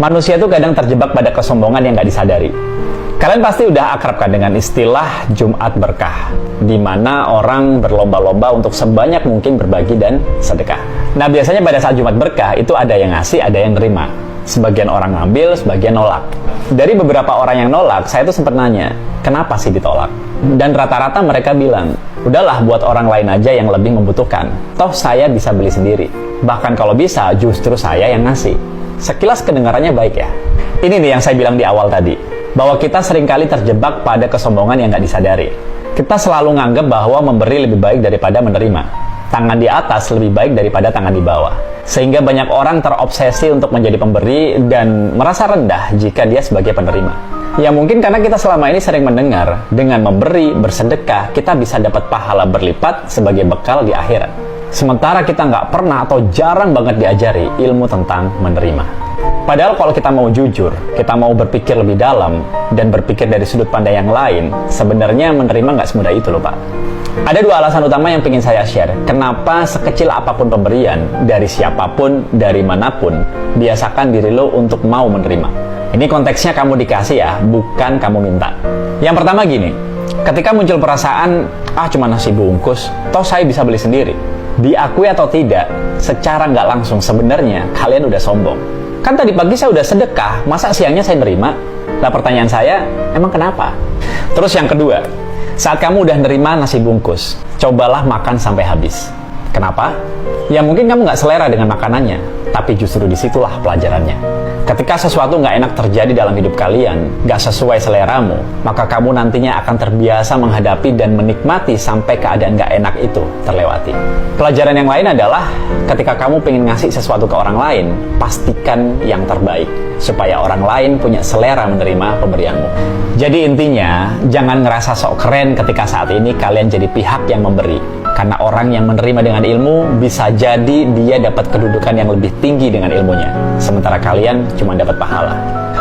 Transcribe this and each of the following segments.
Manusia tuh kadang terjebak pada kesombongan yang nggak disadari. Kalian pasti udah akrab kan dengan istilah Jumat Berkah, di mana orang berlomba-lomba untuk sebanyak mungkin berbagi dan sedekah. Nah, biasanya pada saat Jumat Berkah itu ada yang ngasih, ada yang nerima. Sebagian orang ngambil, sebagian nolak. Dari beberapa orang yang nolak, saya tuh sempat nanya, kenapa sih ditolak? Dan rata-rata mereka bilang, udahlah buat orang lain aja yang lebih membutuhkan. Toh saya bisa beli sendiri. Bahkan kalau bisa, justru saya yang ngasih. Sekilas kedengarannya baik ya. Ini nih yang saya bilang di awal tadi, bahwa kita seringkali terjebak pada kesombongan yang nggak disadari. Kita selalu nganggap bahwa memberi lebih baik daripada menerima. Tangan di atas lebih baik daripada tangan di bawah. Sehingga banyak orang terobsesi untuk menjadi pemberi dan merasa rendah jika dia sebagai penerima. Ya mungkin karena kita selama ini sering mendengar, dengan memberi, bersedekah, kita bisa dapat pahala berlipat sebagai bekal di akhirat. Sementara kita nggak pernah atau jarang banget diajari ilmu tentang menerima. Padahal kalau kita mau jujur, kita mau berpikir lebih dalam, dan berpikir dari sudut pandang yang lain, sebenarnya menerima nggak semudah itu loh Pak. Ada dua alasan utama yang ingin saya share, kenapa sekecil apapun pemberian, dari siapapun, dari manapun, biasakan diri lo untuk mau menerima. Ini konteksnya kamu dikasih ya, bukan kamu minta. Yang pertama gini, ketika muncul perasaan, cuma nasi bungkus, toh saya bisa beli sendiri. Diakui atau tidak, secara nggak langsung sebenarnya kalian udah sombong. Kan tadi pagi saya udah sedekah, masa siangnya saya nerima? Nah pertanyaan saya, emang kenapa? Terus yang kedua, saat kamu udah nerima nasi bungkus, cobalah makan sampai habis. Kenapa? Ya mungkin kamu nggak selera dengan makanannya, tapi justru disitulah pelajarannya. Ketika sesuatu nggak enak terjadi dalam hidup kalian, nggak sesuai seleramu, maka kamu nantinya akan terbiasa menghadapi dan menikmati sampai keadaan nggak enak itu terlewati. Pelajaran yang lain adalah, ketika kamu pengen ngasih sesuatu ke orang lain, pastikan yang terbaik, supaya orang lain punya selera menerima pemberianmu. Jadi intinya, jangan ngerasa sok keren ketika saat ini kalian jadi pihak yang memberi. Karena orang yang menerima dengan ilmu, bisa jadi dia dapat kedudukan yang lebih tinggi dengan ilmunya. Sementara kalian cuma dapat pahala.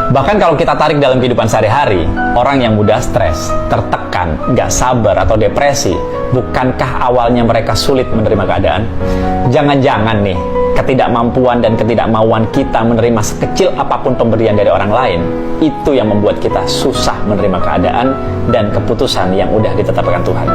Bahkan kalau kita tarik dalam kehidupan sehari-hari, orang yang mudah stres, tertekan, gak sabar, atau depresi, bukankah awalnya mereka sulit menerima keadaan? Jangan-jangan nih, ketidakmampuan dan ketidakmauan kita menerima sekecil apapun pemberian dari orang lain, itu yang membuat kita susah menerima keadaan dan keputusan yang udah ditetapkan Tuhan.